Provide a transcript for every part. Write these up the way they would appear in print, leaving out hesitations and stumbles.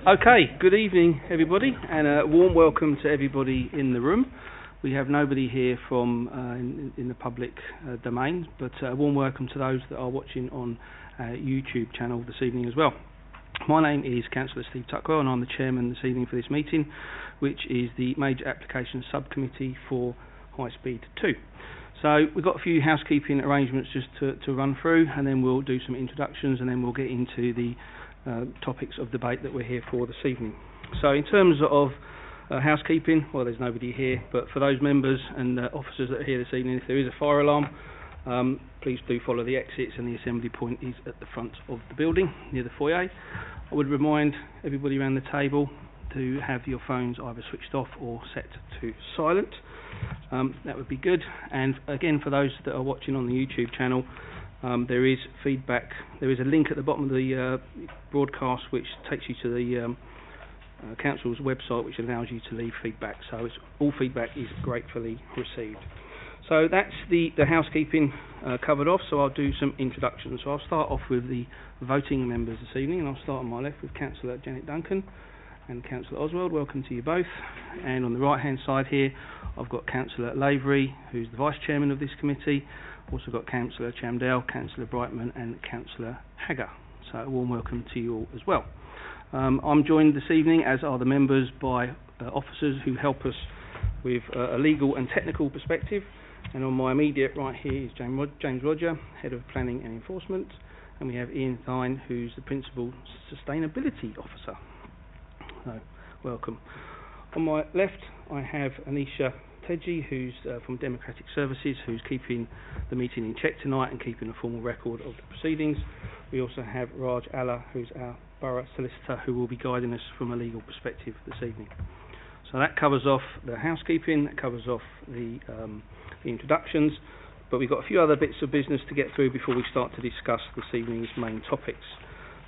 Okay, good evening everybody, and a warm welcome to everybody in the room. We have nobody here from in the public domain, but a warm welcome to those that are watching on YouTube channel this evening as well. My name is Councillor Steve Tuckwell, and I'm the chairman this evening for this meeting, which is the Major Applications Subcommittee for High Speed 2. So we've got a few housekeeping arrangements just to run through, and then we'll do some introductions, and then we'll get into the topics of debate that we're here for this evening. So in terms of housekeeping, well, there's nobody here, but for those members and officers that are here this evening, if there is a fire alarm, please do follow the exits, and the assembly point is at the front of the building near the foyer. I would remind everybody around the table to have your phones either switched off or set to silent. That would be good. And again, for those that are watching on the YouTube channel, there is feedback. There is a link at the bottom of the broadcast which takes you to the council's website, which allows you to leave feedback. So all feedback is gratefully received. So that's the housekeeping covered off. So I'll do some introductions. So I'll start off with the voting members this evening, and I'll start on my left with Councillor Janet Duncan and Councillor Oswald. Welcome to you both. And on the right hand side here, I've got Councillor Lavery, who's the Vice Chairman of this committee. Also got Councillor Chamdell, Councillor Brightman and Councillor Hagger. So a warm welcome to you all as well. I'm joined this evening, as are the members, by officers who help us with a legal and technical perspective. And on my immediate right here is James Roger, Head of Planning and Enforcement. And we have Ian Thine, who's the Principal Sustainability Officer. So, welcome. On my left, I have Anisha Teji, who's from Democratic Services, who's keeping the meeting in check tonight and keeping a formal record of the proceedings. We also have Raj Allah, who's our Borough Solicitor, who will be guiding us from a legal perspective this evening. So that covers off the housekeeping, that covers off the introductions, but we've got a few other bits of business to get through before we start to discuss this evening's main topics.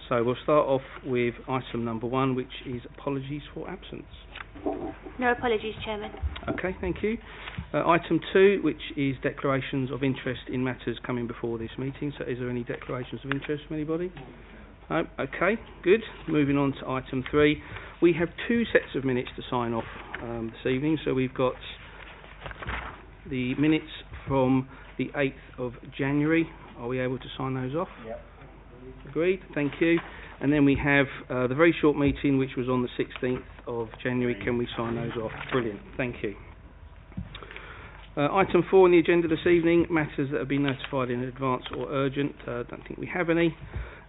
So we'll start off with item number 1, which is apologies for absence. No apologies, Chairman. Okay, thank you. Item 2, which is declarations of interest in matters coming before this meeting. So is there any declarations of interest from anybody? No? Okay, good. Moving on to item 3. We have 2 sets of minutes to sign off this evening. So we've got the minutes from the 8th of January. Are we able to sign those off? Yep. Agreed, thank you. And then we have the very short meeting, which was on the 16th of January. Can we sign those off? Brilliant, thank you. Item 4 on the agenda this evening, matters that have been notified in advance or urgent. Don't think we have any.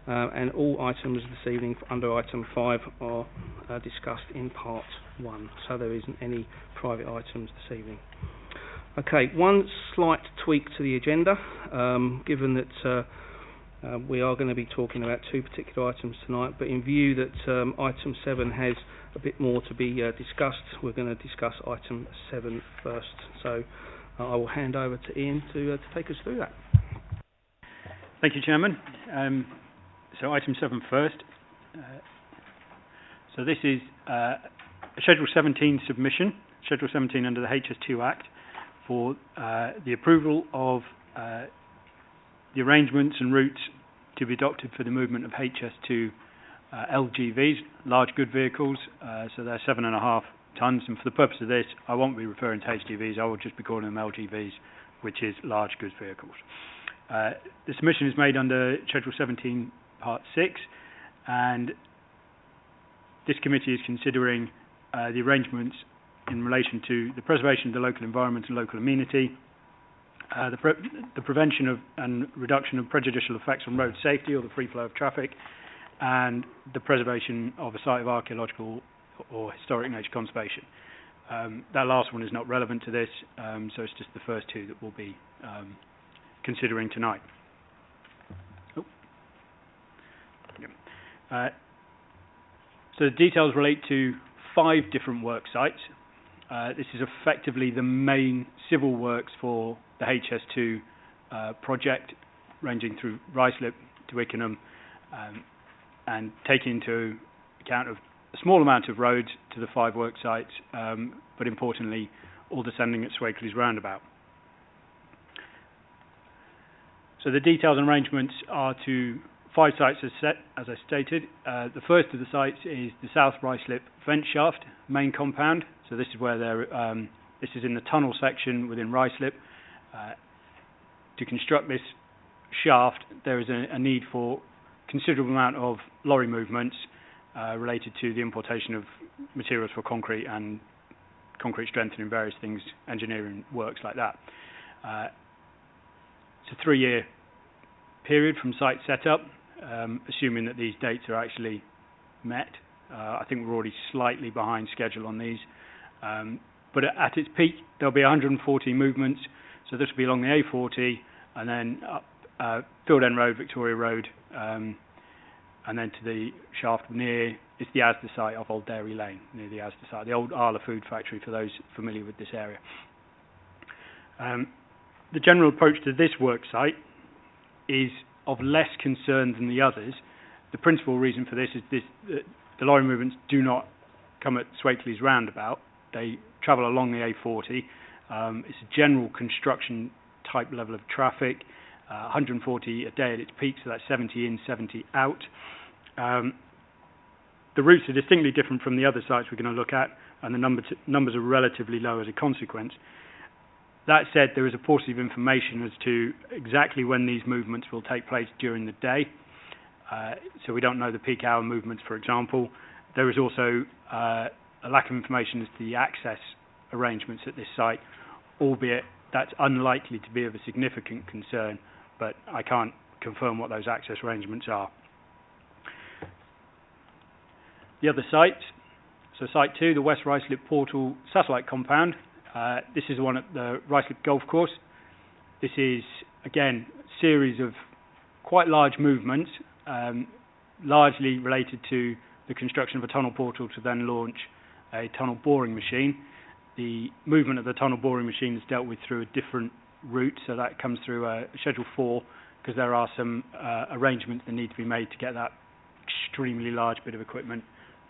And all items this evening under item 5 are discussed in part 1. So there isn't any private items this evening. Okay, one slight tweak to the agenda, given that we are going to be talking about 2 particular items tonight, but in view that item 7 has a bit more to be discussed, we're going to discuss item 7 first. So I will hand over to Ian to take us through that. Thank you, Chairman. So item 7 first. So this is a Schedule 17 submission, Schedule 17 under the HS2 Act, for the approval of the arrangements and routes to be adopted for the movement of HS2 LGVs, large good vehicles, so they're 7.5 tonnes, and for the purpose of this, I won't be referring to HGVs, I will just be calling them LGVs, which is large goods vehicles. The submission is made under Schedule 17 Part 6, and this committee is considering the arrangements in relation to the preservation of the local environment and local amenity, the prevention of and reduction of prejudicial effects on road safety or the free flow of traffic, and the preservation of a site of archaeological or historic nature conservation. That last one is not relevant to this, so it's just the first 2 that we'll be considering tonight. So the details relate to 5 different work sites. This is effectively the main civil works for the HS2 project, ranging through Ruislip to Ickenham, and taking into account of a small amount of roads to the 5 work sites, but importantly, all descending at Swakeleys roundabout. So the details and arrangements are to 5 sites as I stated. The first of the sites is the South Ruislip vent shaft main compound. So this is where this is in the tunnel section within Ruislip. To construct this shaft, there is a need for considerable amount of lorry movements related to the importation of materials for concrete and concrete strengthening, various things, engineering works like that. It's a 3-year period from site setup, assuming that these dates are actually met. I think we're already slightly behind schedule on these. But at its peak, there'll be 140 movements. So this will be along the A40 and then up Field End Road, Victoria Road, and then to the shaft near, it's the Asda site of Old Dairy Lane, near the Asda site, the old Arla food factory for those familiar with this area. The general approach to this work site is of less concern than the others. The principal reason for this is the lorry movements do not come at Swateley's roundabout. They travel along the A40. It's a general construction type level of traffic, 140 a day at its peak, so that's 70 in, 70 out. The routes are distinctly different from the other sites we're going to look at, and the numbers are relatively low as a consequence. That said, there is a paucity of information as to exactly when these movements will take place during the day. So we don't know the peak hour movements, for example. There is also a lack of information as to the access arrangements at this site, albeit that's unlikely to be of a significant concern, but I can't confirm what those access arrangements are. The other sites, so Site 2, the West Ruislip Portal Satellite Compound. This is the one at the Ruislip Golf Course. This is, again, a series of quite large movements, largely related to the construction of a tunnel portal to then launch a tunnel boring machine. The movement of the tunnel boring machine is dealt with through a different route, so that comes through Schedule 4, because there are some arrangements that need to be made to get that extremely large bit of equipment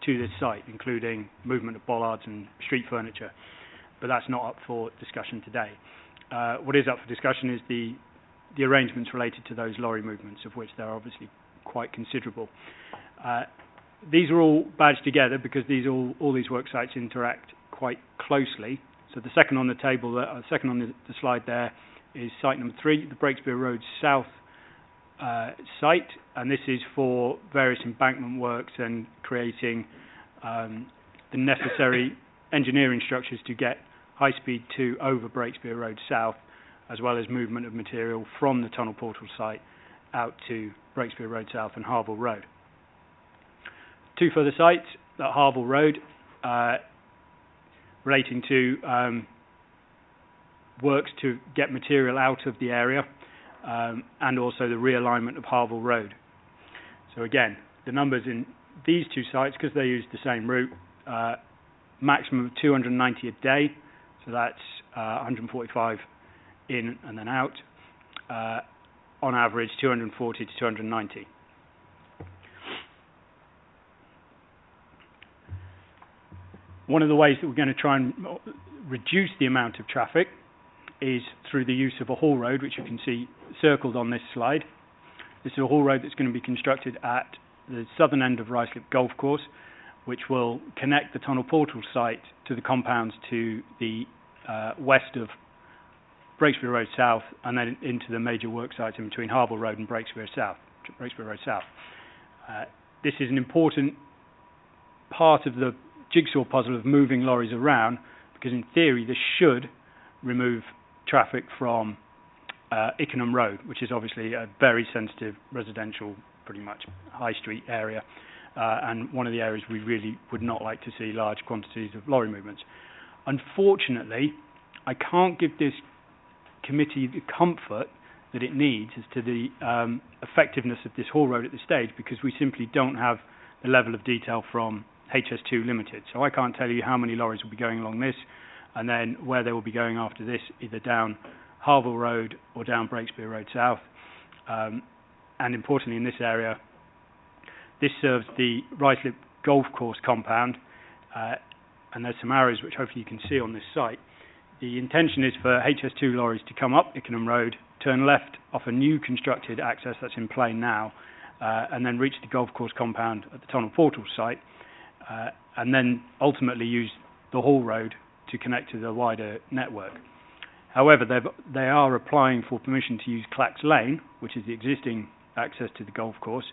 to this site, including movement of bollards and street furniture. But that's not up for discussion today. What is up for discussion is the arrangements related to those lorry movements, of which there are obviously quite considerable. These are all badged together because all these work sites interact quite closely. So the second on the table, second on the slide there, is site number 3, the Breakspear Road South site, and this is for various embankment works and creating the necessary engineering structures to get high-speed 2 over Breakspear Road South, as well as movement of material from the tunnel portal site out to Breakspear Road South and Harville Road. 2 further sites at Harville Road relating to works to get material out of the area and also the realignment of Harville Road. So again, the numbers in these 2 sites, because they use the same route, maximum of 290 a day, so that's 145 in and then out, on average 240 to 290. One of the ways that we're going to try and reduce the amount of traffic is through the use of a haul road, which you can see circled on this slide. This is a haul road that's going to be constructed at the southern end of Ruislip Golf Course, which will connect the tunnel portal site to the compounds to the west of Breakspear Road South, and then into the major work sites in between Harville Road and Breakspear Road South. This is an important part of the jigsaw puzzle of moving lorries around, because in theory this should remove traffic from Ickenham Road, which is obviously a very sensitive residential, pretty much high street area, and one of the areas we really would not like to see large quantities of lorry movements. Unfortunately, I can't give this committee the comfort that it needs as to the effectiveness of this haul road at this stage, because we simply don't have the level of detail from HS2 Limited. So I can't tell you how many lorries will be going along this, and then where they will be going after this, either down Harville Road or down Breakspear Road South. And importantly in this area, this serves the Ruislip Golf Course compound, and there's some arrows which hopefully you can see on this site. The intention is for HS2 lorries to come up Ickenham Road, turn left off a new constructed access that's in play now, and then reach the golf course compound at the Tunnel Portal site, and then ultimately use the Hall Road to connect to the wider network. However, they are applying for permission to use Clacks Lane, which is the existing access to the golf course,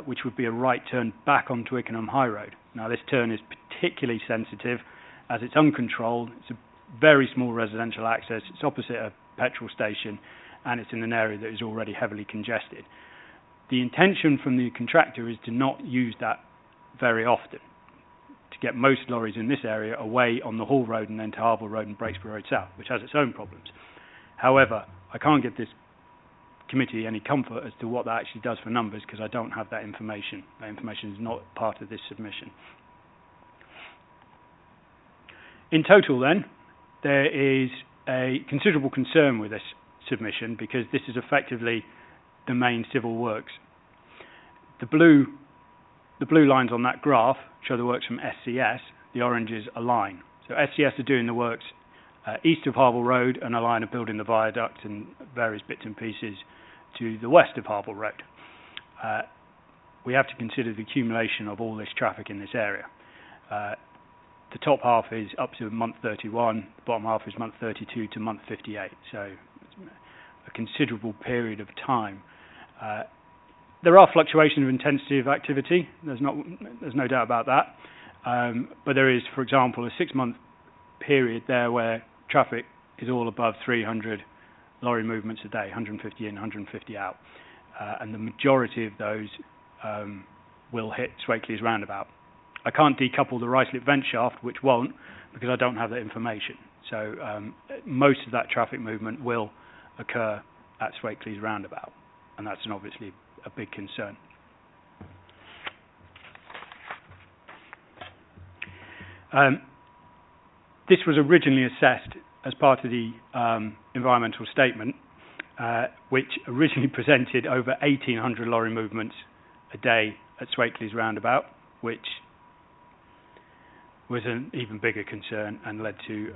which would be a right turn back onto Twickenham High Road. Now, this turn is particularly sensitive as it's uncontrolled. It's a very small residential access. It's opposite a petrol station, and it's in an area that is already heavily congested. The intention from the contractor is to not use that very often, to get most lorries in this area away on the Hall Road and then to Harville Road and Breakspear Road South, which has its own problems. However, I can't give this committee any comfort as to what that actually does for numbers because I don't have that information. That information is not part of this submission. In total then, there is a considerable concern with this submission because this is effectively the main civil works. The blue lines on that graph show the works from SCS, the oranges align. So SCS are doing the works east of Harville Road and Align are building the viaduct and various bits and pieces to the west of Harville Road. We have to consider the accumulation of all this traffic in this area. The top half is up to month 31, the bottom half is month 32 to month 58, so it's a considerable period of time. There are fluctuations of intensity of activity, there's no doubt about that, but there is, for example, a 6-month period there where traffic is all above 300 lorry movements a day, 150 in, 150 out, and the majority of those will hit Swakeleys roundabout. I can't decouple the Ruislip vent shaft, which won't, because I don't have that information. So most of that traffic movement will occur at Swakeleys roundabout, and that's obviously a big concern. This was originally assessed as part of the environmental statement, which originally presented over 1,800 lorry movements a day at Swakeleys roundabout, which was an even bigger concern and led to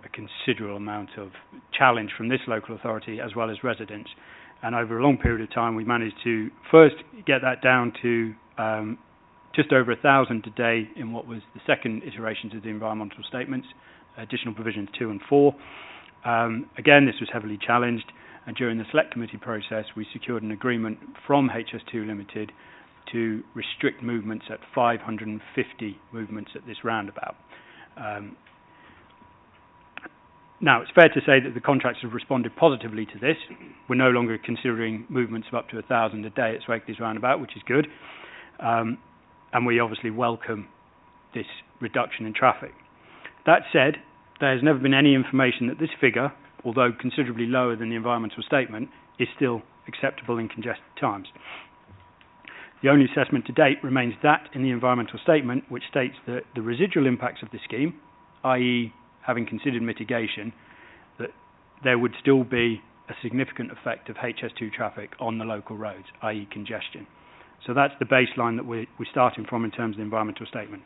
a considerable amount of challenge from this local authority as well as residents. And over a long period of time, we managed to first get that down to just over 1,000 a day in what was the second iterations of the environmental statements, additional provisions 2 and 4. Again, this was heavily challenged, and during the select committee process, we secured an agreement from HS2 Limited to restrict movements at 550 movements at this roundabout. Now, it's fair to say that the contractors have responded positively to this. We're no longer considering movements of up to 1,000 a day at Swakeleys roundabout, which is good. And we obviously welcome this reduction in traffic. That said, there has never been any information that this figure, although considerably lower than the environmental statement, is still acceptable in congested times. The only assessment to date remains that in the environmental statement, which states that the residual impacts of the scheme, i.e. having considered mitigation, that there would still be a significant effect of HS2 traffic on the local roads, i.e. congestion. So that's the baseline that we're starting from in terms of the environmental statement.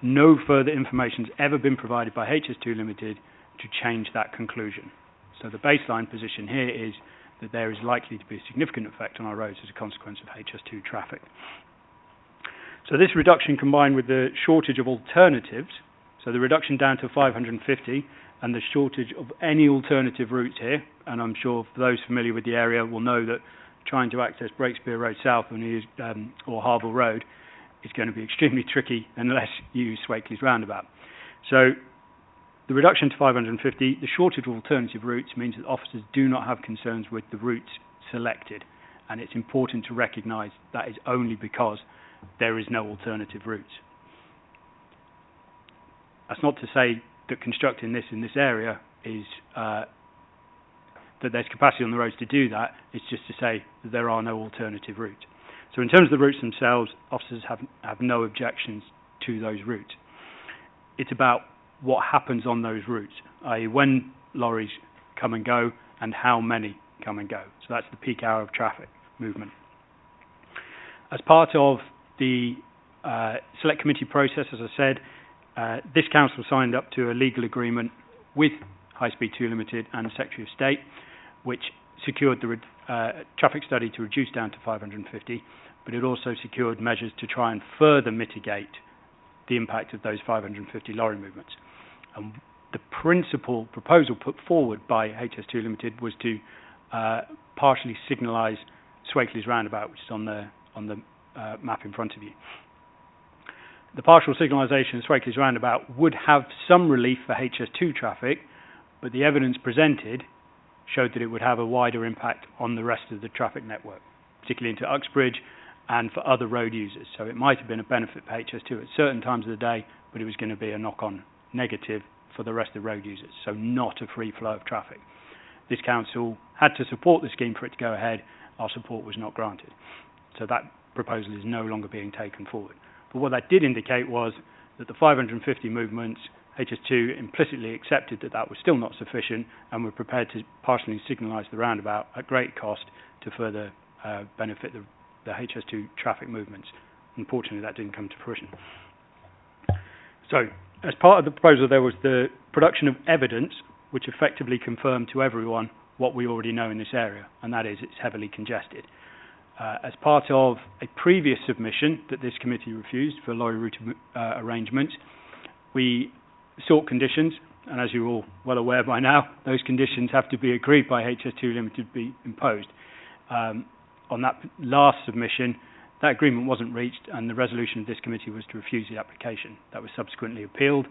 No further information has ever been provided by HS2 Limited to change that conclusion. So the baseline position here is that there is likely to be a significant effect on our roads as a consequence of HS2 traffic. So this reduction combined with the shortage of alternatives, so the reduction down to 550 and the shortage of any alternative routes here, and I'm sure for those familiar with the area will know that trying to access Breakspear Road South or Harville Road is going to be extremely tricky unless you use Swakeleys roundabout. So the reduction to 550, the shortage of alternative routes means that officers do not have concerns with the routes selected, and it's important to recognise that is only because there is no alternative routes. That's not to say that constructing this in this area is that there's capacity on the roads to do that. It's just to say that there are no alternative routes. So in terms of the routes themselves, officers have no objections to those routes. It's about what happens on those routes, i.e. when lorries come and go and how many come and go. So that's the peak hour of traffic movement. As part of the select committee process, as I said, this council signed up to a legal agreement with High Speed 2 Limited and the Secretary of State, which secured the traffic study to reduce down to 550, but it also secured measures to try and further mitigate the impact of those 550 lorry movements. And the principal proposal put forward by HS2 Limited was to partially signalise Swakeleys roundabout, which is on the map in front of you. The partial signalisation of Swakeleys roundabout would have some relief for HS2 traffic, but the evidence presented showed that it would have a wider impact on the rest of the traffic network, particularly into Uxbridge and for other road users. So it might have been a benefit for HS2 at certain times of the day, but it was going to be a knock-on negative for the rest of the road users, so not a free flow of traffic. This council had to support the scheme for it to go ahead. Our support was not granted. So that proposal is no longer being taken forward. But what that did indicate was that the 550 movements, HS2 implicitly accepted that that was still not sufficient and were prepared to partially signalise the roundabout at great cost to further benefit the HS2 traffic movements. Unfortunately, that didn't come to fruition. So, as part of the proposal, there was the production of evidence which effectively confirmed to everyone what we already know in this area, and that is it's heavily congested. As part of a previous submission that this committee refused for lorry route arrangements, we sought conditions, and as you're all well aware by now, those conditions have to be agreed by HS2 Limited to be imposed. On that last submission, that agreement wasn't reached, and the resolution of this committee was to refuse the application. That was subsequently appealed,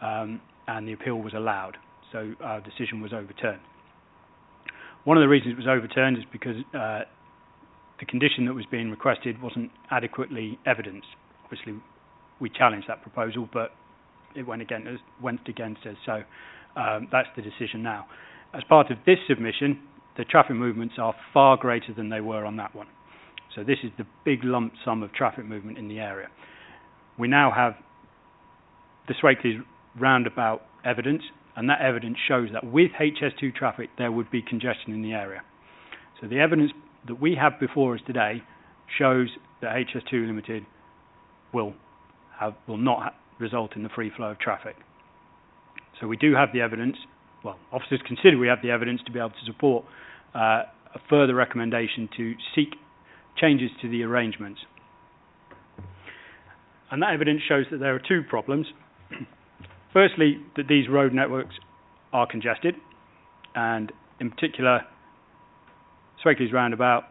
and the appeal was allowed, so our decision was overturned. One of the reasons it was overturned is because the condition that was being requested wasn't adequately evidenced. Obviously, we challenged that proposal, but it went against us, so that's the decision now. As part of this submission, the traffic movements are far greater than they were on that one. So this is the big lump sum of traffic movement in the area. We now have the Swakeleys roundabout evidence, and that evidence shows that with HS2 traffic there would be congestion in the area. So the evidence that we have before us today shows that HS2 Limited will not result in the free flow of traffic. So we do have the evidence. Well, officers consider we have the evidence to be able to support a further recommendation to seek changes to the arrangements. And that evidence shows that there are two problems. Firstly, that these road networks are congested, and in particular, Swakeleys roundabout,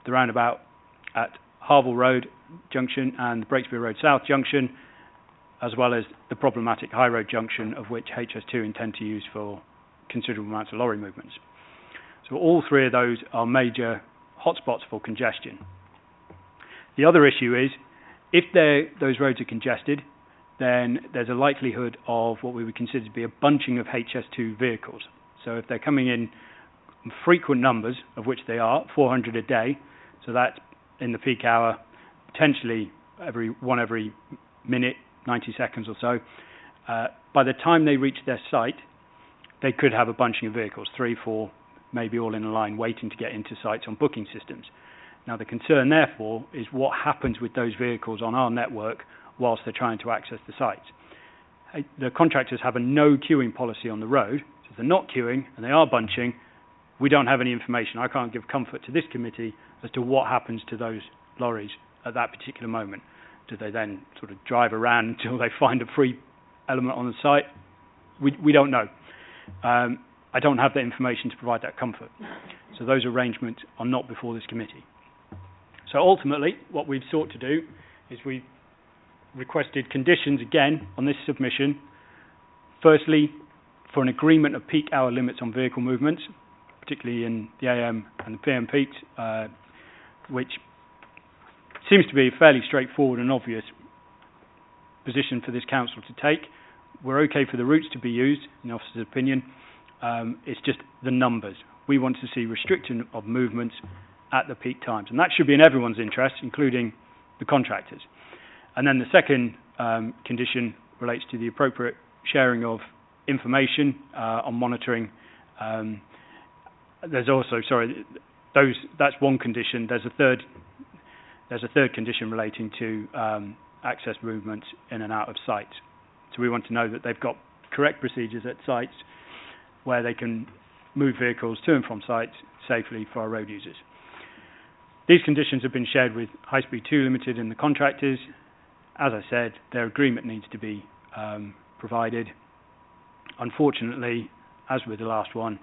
the roundabout at Harville Road Junction and the Breakspear Road South Junction, as well as the problematic High Road Junction, of which HS2 intend to use for considerable amounts of lorry movements. So all three of those are major hotspots for congestion. The other issue is, if those roads are congested, then there's a likelihood of what we would consider to be a bunching of HS2 vehicles. So if they're coming in frequent numbers, of which they are, 400 a day, so that's in the peak hour, potentially every minute, 90 seconds or so, by the time they reach their site, they could have a bunching of vehicles, 3, 4, maybe all in a line, waiting to get into sites on booking systems. Now the concern, therefore, is what happens with those vehicles on our network whilst they're trying to access the sites. The contractors have a no queuing policy on the road, so if they're not queuing and they are bunching, we don't have any information. I can't give comfort to this committee as to what happens to those lorries at that particular moment. Do they then sort of drive around until they find a free element on the site? We don't know. I don't have that information to provide that comfort. So those arrangements are not before this committee. So ultimately, what we've sought to do is we've requested conditions again on this submission. Firstly, for an agreement of peak hour limits on vehicle movements, particularly in the AM and the PM peaks, which seems to be a fairly straightforward and obvious position for this council to take. We're okay for the routes to be used, in the officer's opinion. It's just the numbers. We want to see restriction of movements at the peak times, and that should be in everyone's interest, including the contractors. And then the second condition relates to the appropriate sharing of information on monitoring. There's also, that's one condition. There's a third condition relating to access movements in and out of sites. So we want to know that they've got correct procedures at sites where they can move vehicles to and from sites safely for our road users. These conditions have been shared with High Speed 2 Limited and the contractors. As I said, their agreement needs to be provided. Unfortunately, as with the last one,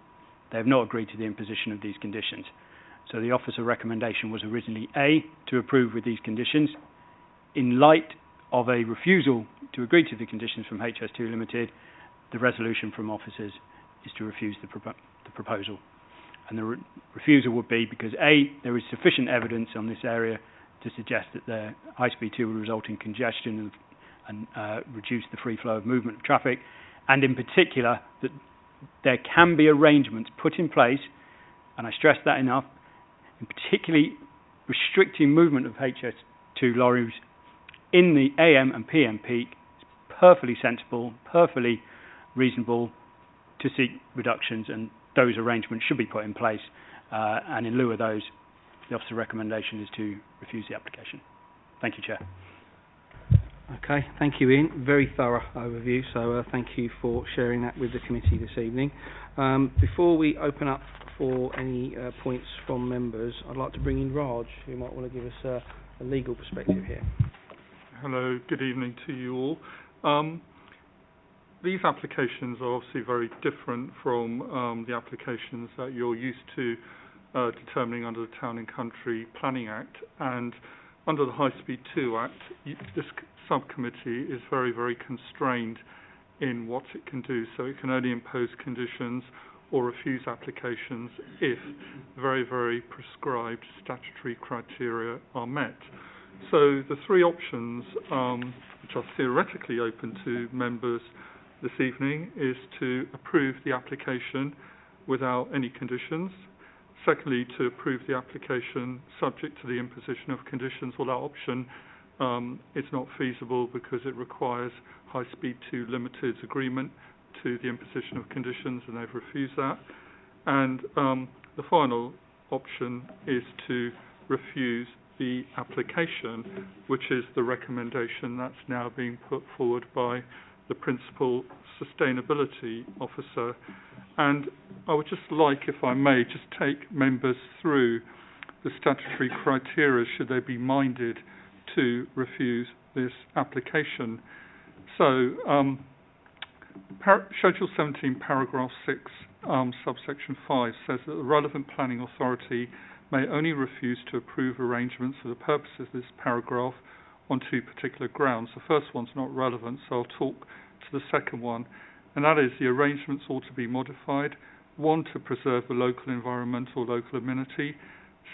they have not agreed to the imposition of these conditions. So the officer recommendation was originally A, to approve with these conditions. In light of a refusal to agree to the conditions from HS2 Limited, the resolution from officers is to refuse the proposal. And the refusal would be because A, there is sufficient evidence on this area to suggest that the High Speed 2 will result in congestion and reduce the free flow of movement of traffic, and in particular that there can be arrangements put in place, and I stress that enough, in particularly restricting movement of HS2 lorries in the AM and PM peak. It's perfectly sensible, perfectly reasonable to seek reductions, and those arrangements should be put in place, and in lieu of those, the officer recommendation is to refuse the application. Thank you, Chair. Okay, thank you, Ian. Very thorough overview, so thank you for sharing that with the committee this evening. Before we open up for any points from members, I'd like to bring in Raj, who might want to give us a legal perspective here. Hello, good evening to you all. These applications are obviously very different from the applications that you're used to determining under the Town and Country Planning Act, and under the High Speed 2 Act, this subcommittee is very, very constrained in what it can do, so it can only impose conditions or refuse applications if very, very prescribed statutory criteria are met. So the three options, which are theoretically open to members this evening, is to approve the application without any conditions. Secondly, to approve the application subject to the imposition of conditions. Well, that option is not feasible because it requires High Speed 2 Limited's agreement to the imposition of conditions, and they've refused that. And the final option is to refuse the application, which is the recommendation that's now being put forward by the Principal Sustainability Officer. And I would just like, if I may, just take members through the statutory criteria should they be minded to refuse this application. So, Schedule 17, Paragraph 6, Subsection 5 says that the relevant planning authority may only refuse to approve arrangements for the purposes of this paragraph on two particular grounds. The first one's not relevant, so I'll talk to the second one, and that is the arrangements ought to be modified, one, to preserve the local environmental, local amenity,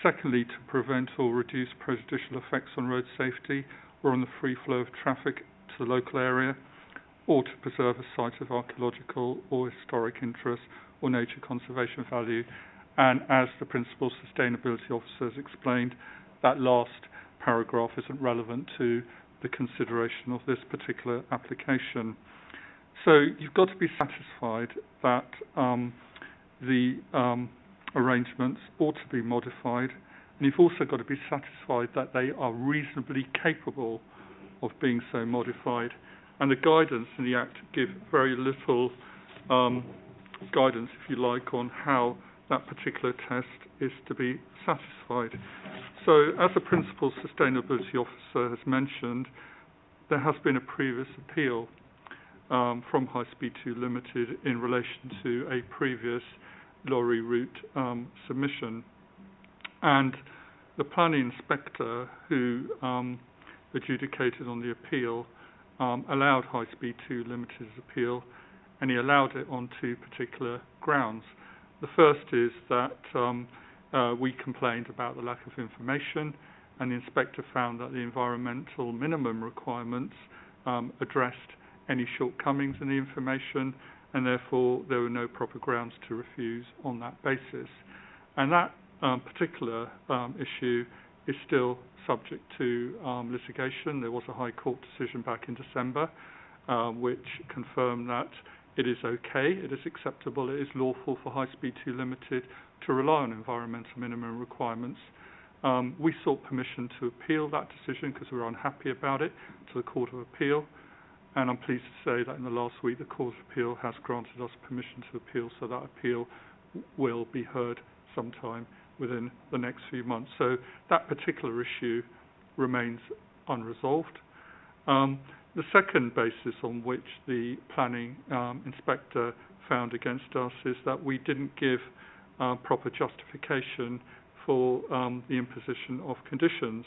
secondly, to prevent or reduce prejudicial effects on road safety or on the free flow of traffic to the local area, or to preserve a site of archaeological or historic interest or nature conservation value. And as the Principal Sustainability Officer has explained, that last paragraph isn't relevant to the consideration of this particular application. So you've got to be satisfied that the arrangements ought to be modified, and you've also got to be satisfied that they are reasonably capable of being so modified. And the guidance in the Act give very little guidance, if you like, on how that particular test is to be satisfied. So, as the Principal Sustainability Officer has mentioned, there has been a previous appeal from High Speed 2 Limited in relation to a previous lorry route submission. And the planning inspector who adjudicated on the appeal allowed High Speed 2 Limited's appeal, and he allowed it on two particular grounds. The first is that we complained about the lack of information, and the inspector found that the environmental minimum requirements addressed any shortcomings in the information, and therefore there were no proper grounds to refuse on that basis. And that particular issue is still subject to litigation. There was a High Court decision back in December which confirmed that it is okay, it is acceptable, it is lawful for High Speed 2 Limited to rely on environmental minimum requirements. We sought permission to appeal that decision because we were unhappy about it to the Court of Appeal, and I'm pleased to say that in the last week the Court of Appeal has granted us permission to appeal, so that appeal will be heard sometime within the next few months. So that particular issue remains unresolved. The second basis on which the planning inspector found against us is that we didn't give proper justification for the imposition of conditions.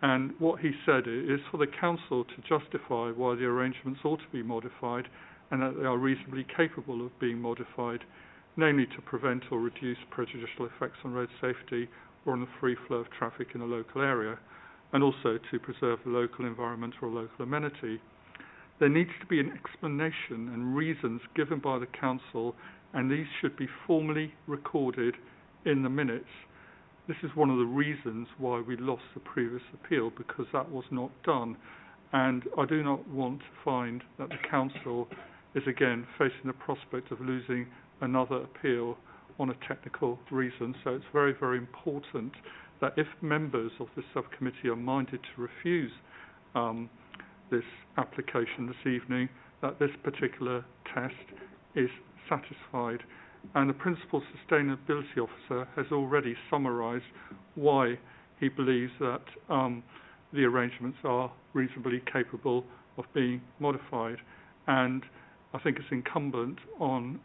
And what he said is for the council to justify why the arrangements ought to be modified and that they are reasonably capable of being modified, namely to prevent or reduce prejudicial effects on road safety or on the free flow of traffic in a local area, and also to preserve the local environment or local amenity. There needs to be an explanation and reasons given by the council, and these should be formally recorded in the minutes. This is one of the reasons why we lost the previous appeal, because that was not done. And I do not want to find that the council is again facing the prospect of losing another appeal on a technical reason. So it's very, very important that if members of this subcommittee are minded to refuse this application this evening, that this particular test is satisfied. And the Principal Sustainability Officer has already summarised why he believes that the arrangements are reasonably capable of being modified. And I think it's incumbent on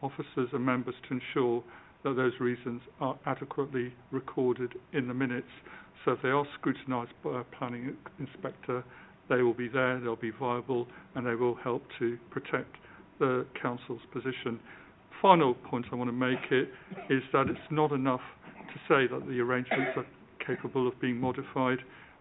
officers and members to ensure that those reasons are adequately recorded in the minutes. So if they are scrutinised by a planning inspector, they will be there, they'll be viable, and they will help to protect the council's position. Final point I want to make is that it's not enough to say that the arrangements are capable of being modified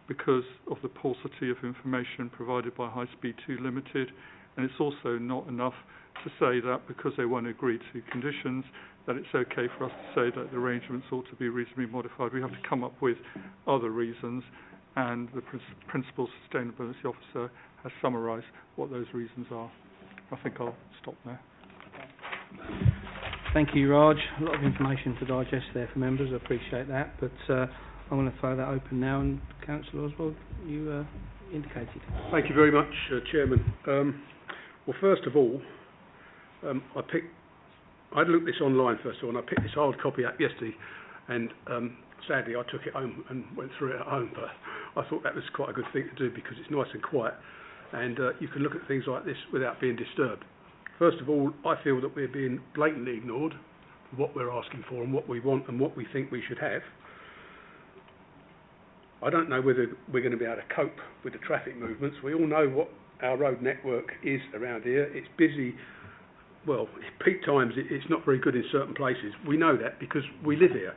because of the paucity of information provided by High Speed 2 Limited, and it's also not enough to say that because they won't agree to conditions that it's okay for us to say that the arrangements ought to be reasonably modified. We have to come up with other reasons, and the Principal Sustainability Officer has summarised what those reasons are. I think I'll stop there. Thank you, Raj. A lot of information to digest there for members. I appreciate that. But I'm going to throw that open now. And Councillor Oswald, you indicated. Thank you very much, Chairman. Well, first of all, I'd looked this online first of all, and I picked this hard copy up yesterday, and sadly I took it home and went through it at home. But I thought that was quite a good thing to do because it's nice and quiet, and you can look at things like this without being disturbed. First of all, I feel that we're being blatantly ignored for what we're asking for and what we want and what we think we should have. I don't know whether we're going to be able to cope with the traffic movements. We all know what our road network is around here. It's busy. Well, peak times, it's not very good in certain places. We know that because we live here.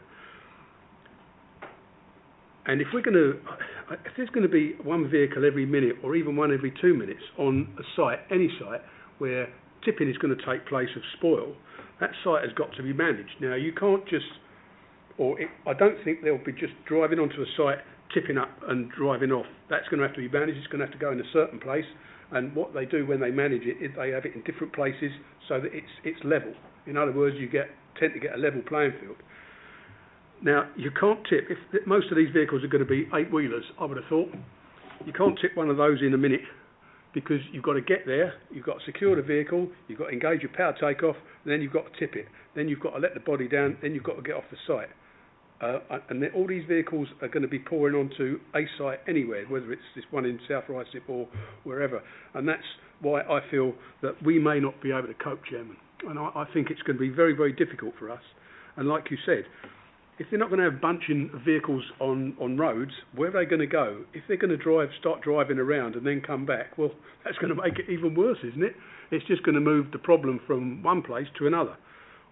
And if there's going to be one vehicle every minute or even one every 2 minutes on a site, any site, where tipping is going to take place of spoil, that site has got to be managed. Now, you can't just, I don't think they'll be just driving onto a site, tipping up and driving off. That's going to have to be managed. It's going to have to go in a certain place. And what they do when they manage it is they have it in different places so that it's level. In other words, you tend to get a level playing field. Now, you can't tip, if most of these vehicles are going to be 8-wheelers, I would have thought. You can't tip one of those in a minute because you've got to get there, you've got to secure the vehicle, you've got to engage your power takeoff, and then you've got to tip it. Then you've got to let the body down, then you've got to get off the site. And then all these vehicles are going to be pouring onto a site anywhere, whether it's this one in South Ruislip or wherever. And that's why I feel that we may not be able to cope, Chairman. And I think it's going to be very, very difficult for us. And like you said, if they're not going to have bunching of vehicles on roads, where are they going to go? If they're going to start driving around and then come back, well, that's going to make it even worse, isn't it? It's just going to move the problem from one place to another.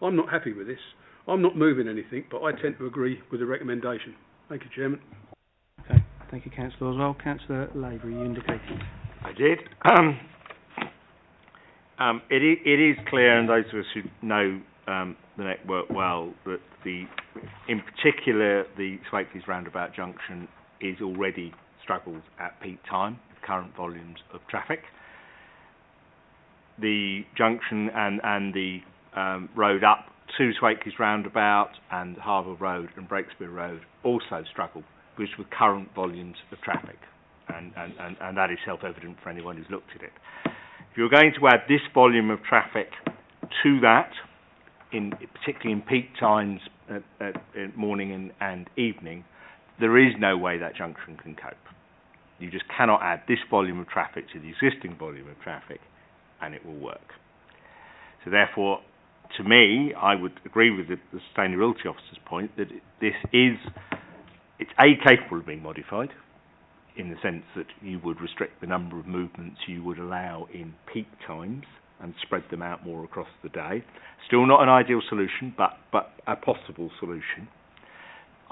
I'm not happy with this. I'm not moving anything, but I tend to agree with the recommendation. Thank you, Chairman. Okay, thank you, Councillor Oswald. Councillor Labour, you indicated. I did. It is clear, and those of us who know the network well, that in particular the Swakeleys roundabout junction is already struggled at peak time with current volumes of traffic. The junction and the road up to Swakeleys roundabout and Harville Road and Breakspear Road also struggle with current volumes of traffic, and that is self-evident for anyone who's looked at it. If you're going to add this volume of traffic to that, particularly in peak times, at morning and evening, there is no way that junction can cope. You just cannot add this volume of traffic to the existing volume of traffic, and it will work. So therefore, to me, I would agree with the sustainability officer's point that it's capable of being modified, in the sense that you would restrict the number of movements you would allow in peak times and spread them out more across the day. Still not an ideal solution, but a possible solution.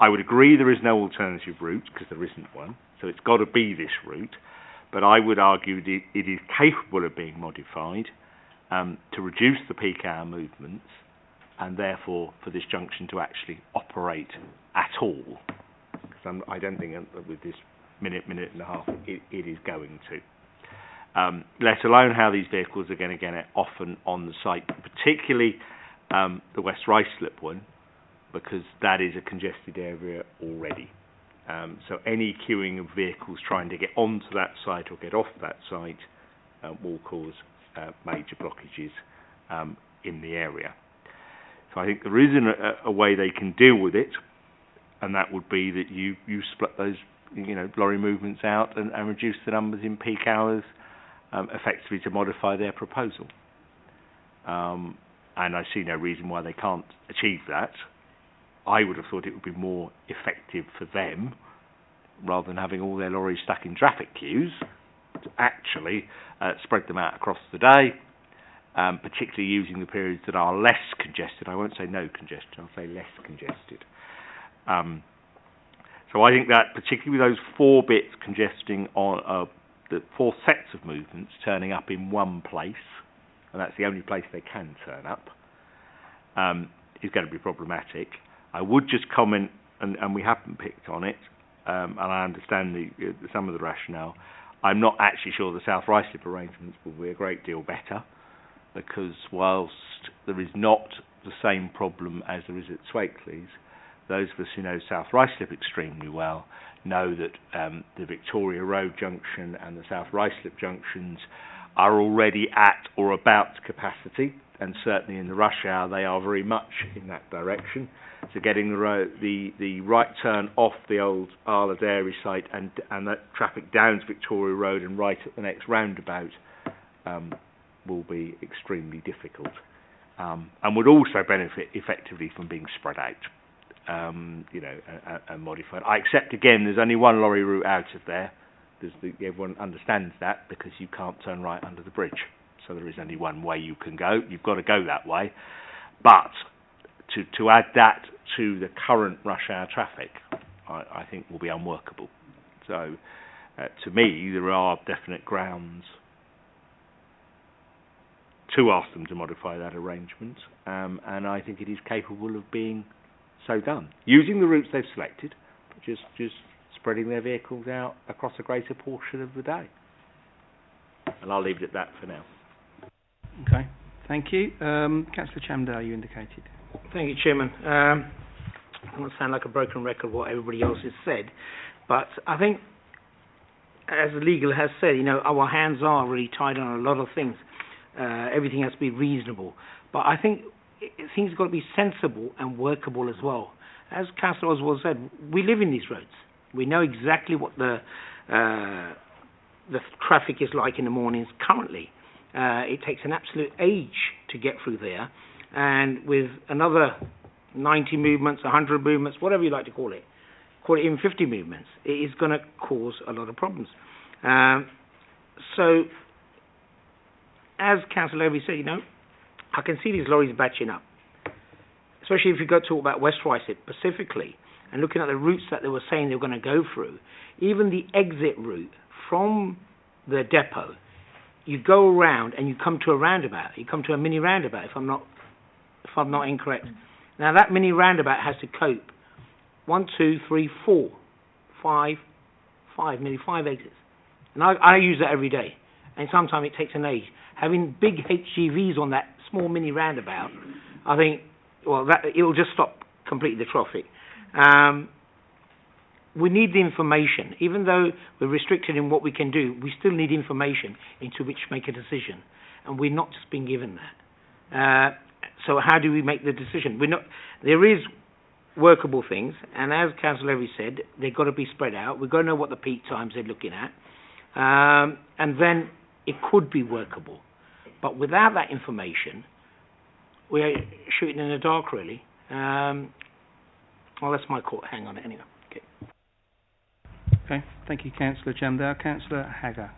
I would agree there is no alternative route, because there isn't one, so it's got to be this route, but I would argue that it is capable of being modified to reduce the peak hour movements, and therefore for this junction to actually operate at all. Because I don't think with this minute and a half it is going to. Let alone how these vehicles are going to get often on the site, particularly the West Ruislip one, because that is a congested area already. So any queuing of vehicles trying to get onto that site or get off that site will cause major blockages in the area. So I think there is a way they can deal with it, and that would be that you split those lorry movements out and reduce the numbers in peak hours, effectively to modify their proposal. And I see no reason why they can't achieve that. I would have thought it would be more effective for them, rather than having all their lorries stuck in traffic queues, to actually spread them out across the day, particularly using the periods that are less congested. I won't say no congestion, I'll say less congested. So I think that particularly with those 4 bits congesting on the 4 sets of movements turning up in one place, and that's the only place they can turn up, is going to be problematic. I would just comment, and we haven't picked on it, and I understand some of the rationale. I'm not actually sure the South Ruislip arrangements will be a great deal better, because whilst there is not the same problem as there is at Swakeleys, those of us who know South Ruislip extremely well know that the Victoria Road junction and the South Ruislip junctions are already at or about capacity, and certainly in the rush hour they are very much in that direction. So getting the right turn off the old Arla Dairy site and that traffic down to Victoria Road and right at the next roundabout will be extremely difficult, and would also benefit effectively from being spread out, and modified. I accept again there's only one lorry route out of there. Everyone understands that, because you can't turn right under the bridge. So there is only one way you can go. You've got to go that way. But to add that to the current rush hour traffic, I think will be unworkable. So to me, there are definite grounds to ask them to modify that arrangement, and I think it is capable of being so done, using the routes they've selected, but just spreading their vehicles out across a greater portion of the day. And I'll leave it at that for now. Okay, thank you. Councillor Chamdale, you indicated. Thank you, Chairman. I don't want to sound like a broken record what everybody else has said, but I think, as the legal has said, our hands are really tied on a lot of things. Everything has to be reasonable. But I think things have got to be sensible and workable as well. As Councillor Oswald said, we live in these roads. We know exactly what the traffic is like in the mornings currently. It takes an absolute age to get through there, and with another 90 movements, 100 movements, whatever you like to call it even 50 movements, it is going to cause a lot of problems. So, as Councillor Levy said, I can see these lorries batching up, especially if you go talk about West Ruislip specifically, and looking at the routes that they were saying they were going to go through. Even the exit route from the depot, you go around and you come to a roundabout. You come to a mini roundabout, if I'm not incorrect. Now that mini roundabout has to cope 1, 2, 3, 4, 5, nearly 5 exits. And I use that every day, and sometimes it takes an age. Having big HGVs on that small mini roundabout, I think, it will just stop completely the traffic. We need the information. Even though we're restricted in what we can do, we still need information into which to make a decision, and we're not just being given that. So how do we make the decision? There is workable things, and as Councillor Levy said, they've got to be spread out. We've got to know what the peak times they're looking at, and then it could be workable. But without that information, we're shooting in the dark, really. Well, that's my call. Hang on, anyway. Okay, thank you, Councillor Jamdale. Councillor Hagger,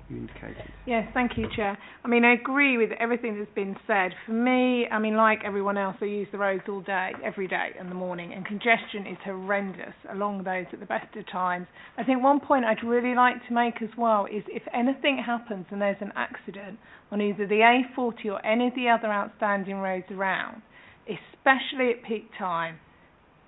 you indicated. Yes, thank you, Chair. I mean, I agree with everything that's been said. For me, I mean, like everyone else, I use the roads all day, every day in the morning, and congestion is horrendous along those at the best of times. I think one point I'd really like to make as well is if anything happens and there's an accident on either the A40 or any of the other outstanding roads around, especially at peak time,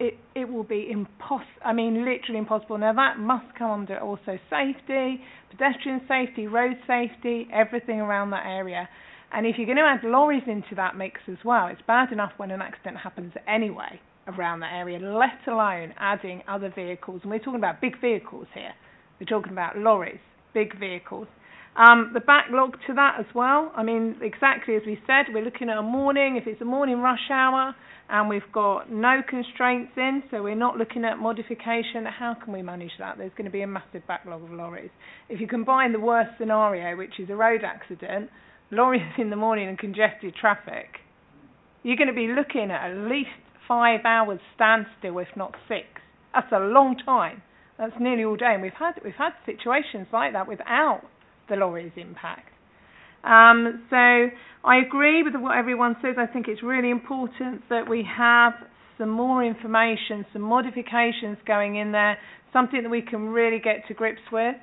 it will be literally impossible. Now that must come under also safety, pedestrian safety, road safety, everything around that area. And if you're going to add lorries into that mix as well, it's bad enough when an accident happens anyway around that area, let alone adding other vehicles. And we're talking about big vehicles here. We're talking about lorries, big vehicles. The backlog to that as well, I mean, exactly as we said, we're looking at a morning, if it's a morning rush hour, and we've got no constraints in, so we're not looking at modification, how can we manage that? There's going to be a massive backlog of lorries. If you combine the worst scenario, which is a road accident, lorries in the morning and congested traffic, you're going to be looking at least 5 hours standstill, if not 6. That's a long time. That's nearly all day, and we've had situations like that without the lorries impact. So I agree with what everyone says. I think it's really important that we have some more information, some modifications going in there, something that we can really get to grips with,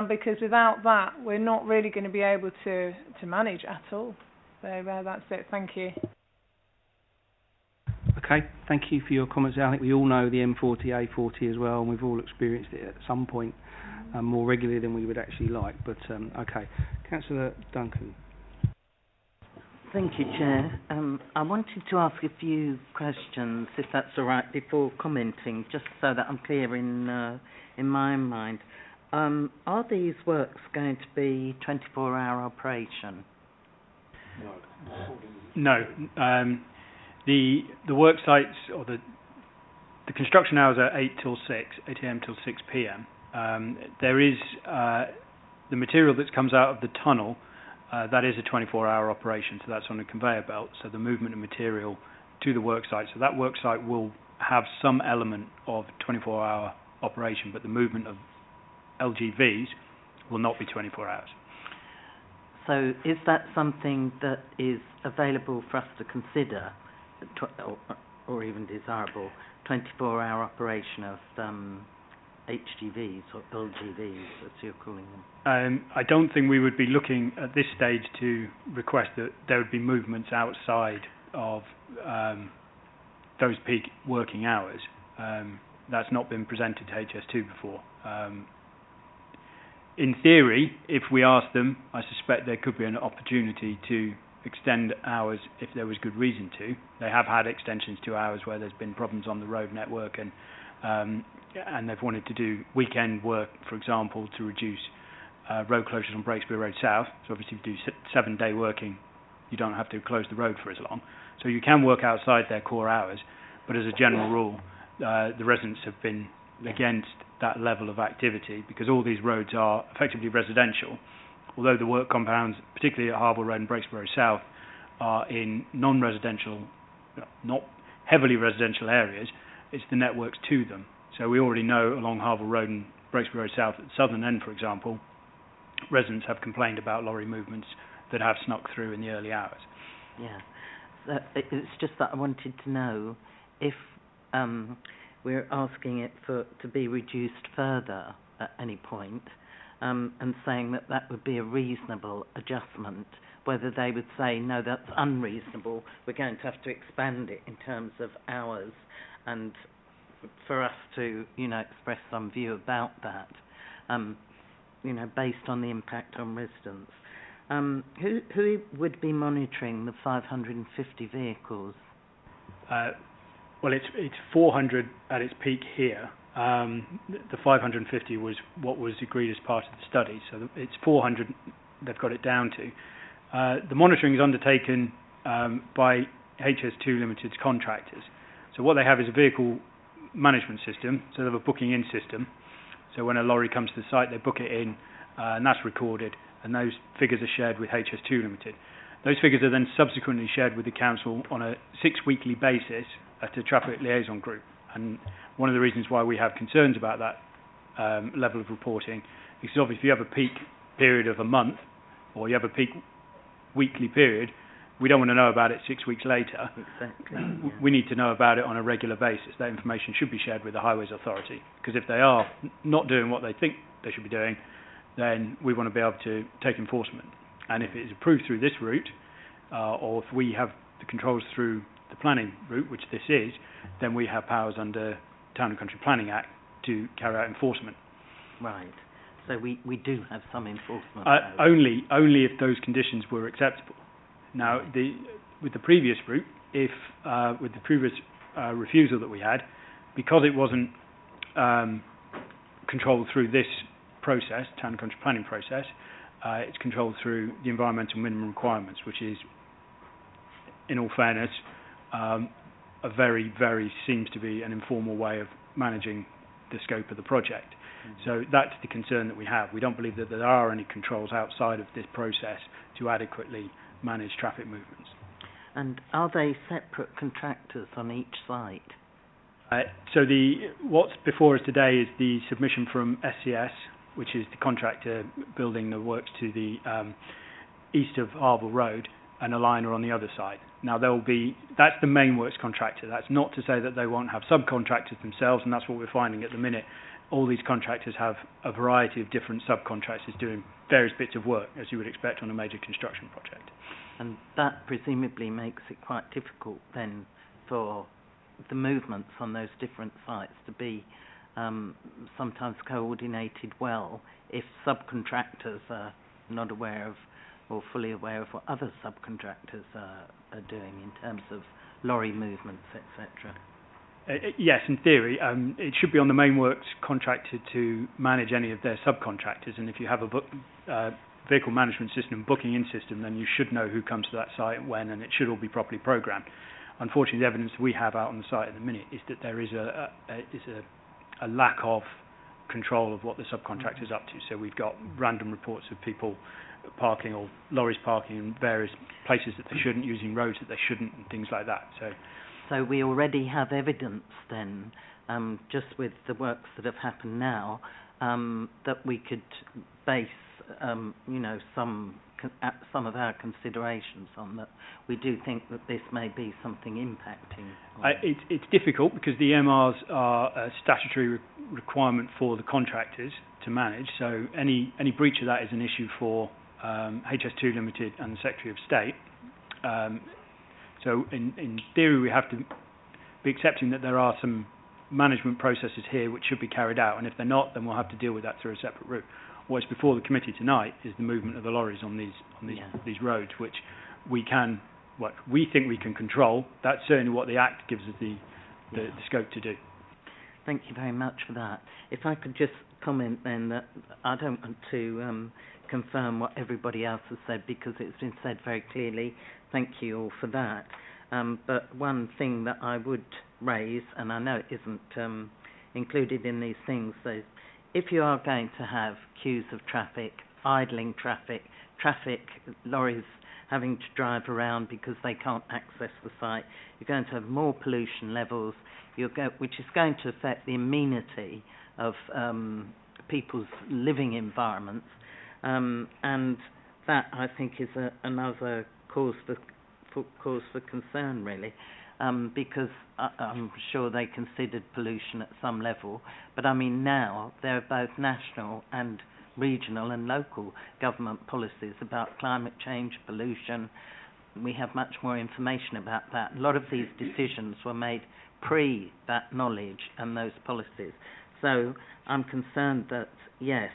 because without that, we're not really going to be able to manage at all. So that's it. Thank you. Okay, thank you for your comments. I think we all know the M40, A40 as well, and we've all experienced it at some point more regularly than we would actually like. But okay, Councillor Duncan. Thank you, Chair. I wanted to ask a few questions, if that's all right, before commenting, just so that I'm clear in my own mind. Are these works going to be 24-hour operation? No. The work sites or the construction hours are 8 a.m. till 6 p.m. There is the material that comes out of the tunnel, that is a 24-hour operation, so that's on a conveyor belt, so the movement of material to the work site. So that work site will have some element of 24-hour operation, but the movement of LGVs will not be 24 hours. So is that something that is available for us to consider, or even desirable, 24-hour operation of HGVs or LGVs, as you're calling them? I don't think we would be looking at this stage to request that there would be movements outside of those peak working hours. That's not been presented to HS2 before. In theory, if we ask them, I suspect there could be an opportunity to extend hours if there was good reason to. They have had extensions to hours where there's been problems on the road network, and they've wanted to do weekend work, for example, to reduce road closures on Breakspear Road South. So obviously if you do 7-day working, you don't have to close the road for as long. So you can work outside their core hours, but as a general rule, the residents have been against that level of activity because all these roads are effectively residential. Although the work compounds, particularly at Harbour Road and Breakspear Road South, are in non-residential, not heavily residential areas, it's the networks to them. So we already know along Harbour Road and Breakspear Road South, at the southern end, for example, residents have complained about lorry movements that have snuck through in the early hours. Yeah, so it's just that I wanted to know if we're asking it to be reduced further at any point, and saying that would be a reasonable adjustment, whether they would say, no, that's unreasonable, we're going to have to expand it in terms of hours, and for us to, express some view about that, based on the impact on residents. Who would be monitoring the 550 vehicles? Well, it's 400 at its peak here. The 550 was what was agreed as part of the study, so it's 400 they've got it down to. The monitoring is undertaken by HS2 Limited's contractors. So what they have is a vehicle management system, so they have a booking in system. So when a lorry comes to the site, they book it in, and that's recorded, and those figures are shared with HS2 Limited. Those figures are then subsequently shared with the council on a 6-weekly basis at a traffic liaison group. And one of the reasons why we have concerns about that level of reporting is obviously if you have a peak period of a month, or you have a peak weekly period, we don't want to know about it 6 weeks later. Exactly. Yeah. We need to know about it on a regular basis. That information should be shared with the Highways Authority, because if they are not doing what they think they should be doing, then we want to be able to take enforcement. And if it is approved through this route, or if we have the controls through the planning route, which this is, then we have powers under Town and Country Planning Act to carry out enforcement. Right. So we do have some enforcement. Only if those conditions were acceptable. Now, with the previous route, with the previous refusal that we had, because it wasn't controlled through this process, Town and Country Planning process, it's controlled through the environmental minimum requirements, which is, in all fairness, a very, very seems to be an informal way of managing the scope of the project. So that's the concern that we have. We don't believe that there are any controls outside of this process to adequately manage traffic movements. And are they separate contractors on each site? So what's before us today is the submission from SCS, which is the contractor building the works to the east of Harville Road, and a liner on the other side. Now that's the main works contractor. That's not to say that they won't have subcontractors themselves, and that's what we're finding at the minute. All these contractors have a variety of different subcontractors doing various bits of work, as you would expect on a major construction project. And that presumably makes it quite difficult then for the movements on those different sites to be sometimes coordinated well if subcontractors are not aware of or fully aware of what other subcontractors are doing in terms of lorry movements, etc. Yes, in theory, it should be on the main works contractor to manage any of their subcontractors, and if you have a vehicle management system, booking in system, then you should know who comes to that site and when, and it should all be properly programmed. Unfortunately, the evidence we have out on the site at the minute is that there is a lack of control of what the subcontractor is up to. So we've got random reports of people parking or lorries parking in various places that they shouldn't, using roads that they shouldn't, and things like that. So we already have evidence then, just with the works that have happened now, that we could base, some of our considerations on that. We do think that this may be something impacting. It's difficult because the MRs are a statutory requirement for the contractors to manage. So any breach of that is an issue for HS2 Limited and the Secretary of State. So in theory, we have to be accepting that there are some management processes here which should be carried out, and if they're not, then we'll have to deal with that through a separate route. What's before the committee tonight is the movement of the lorries on these roads, which we think we can control. That's certainly what the Act gives us the scope to do. Thank you very much for that. If I could just comment then that I don't want to confirm what everybody else has said because it's been said very clearly. Thank you all for that. But one thing that I would raise, and I know it isn't included in these things, so if you are going to have queues of traffic, idling traffic, lorries having to drive around because they can't access the site, you're going to have more pollution levels, which is going to affect the amenity of people's living environments, and that I think is another cause for concern, really, because I'm sure they considered pollution at some level, but I mean now there are both national and regional and local government policies about climate change, pollution. We have much more information about that. A lot of these decisions were made pre that knowledge and those policies. So I'm concerned that, yes,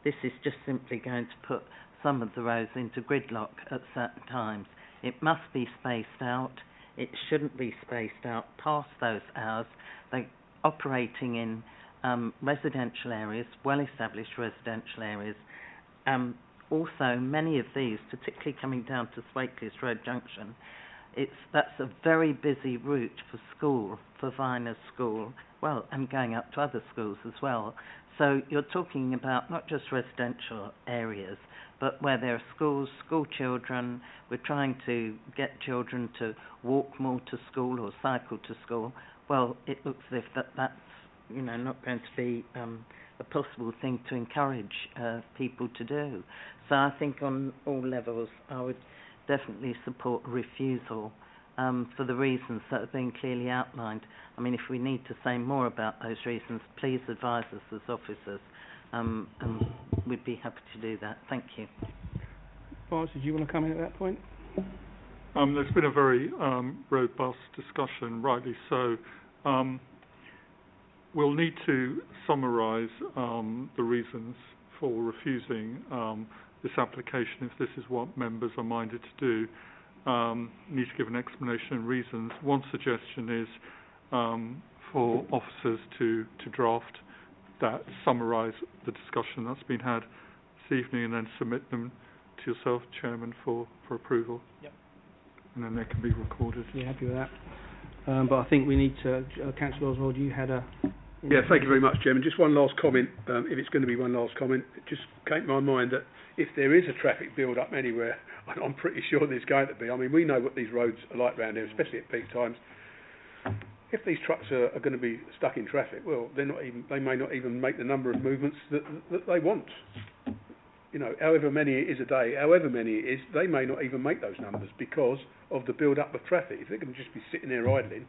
this is just simply going to put some of the roads into gridlock at certain times. It must be spaced out. It shouldn't be spaced out past those hours. They're operating in residential areas, well-established residential areas. Also, many of these, particularly coming down to Swakeleys Road Junction, that's a very busy route for school, for Viner's school, well, and going up to other schools as well. So you're talking about not just residential areas, but where there are schools, school children. We're trying to get children to walk more to school or cycle to school. Well, it looks as if that's not going to be a possible thing to encourage people to do. So I think on all levels I would definitely support refusal for the reasons that have been clearly outlined. I mean, if we need to say more about those reasons, please advise us as officers, and we'd be happy to do that. Thank you. Bart, did you want to come in at that point? There's been a very robust discussion, rightly so. We'll need to summarise the reasons for refusing this application if this is what members are minded to do. Need to give an explanation and reasons. One suggestion is for officers to draft that, summarise the discussion that's been had this evening, and then submit them to yourself, Chairman, for approval. Yep. And then they can be recorded. You happy with that? But I think we need to, Councillor Oswald, you had a... Yeah, thank you very much, Chairman. Just one last comment, if it's going to be one last comment. It just came to my mind that if there is a traffic build-up anywhere, and I'm pretty sure there's going to be, I mean, we know what these roads are like around here, especially at peak times. If these trucks are going to be stuck in traffic, well, they may not even make the number of movements that they want. However many it is a day, however many it is, they may not even make those numbers because of the build-up of traffic. If they're going to just be sitting there idling,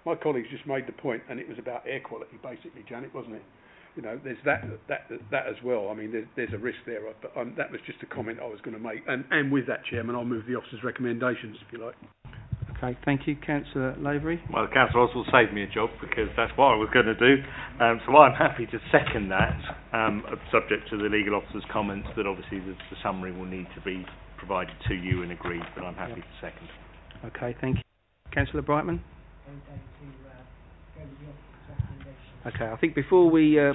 my colleagues just made the point, and it was about air quality, basically, Janet, wasn't it? There's that as well. I mean, there's a risk there, but that was just a comment I was going to make. And with that, Chairman, I'll move the officer's recommendations, if you like. Okay, thank you, Councillor Lavery. Well, Councillor Oswald saved me a job because that's what I was going to do. So I'm happy to second that, subject to the legal officer's comments that obviously the summary will need to be provided to you and agreed, but I'm happy to second. Okay, thank you. Councillor Brightman? Okay, I think before we go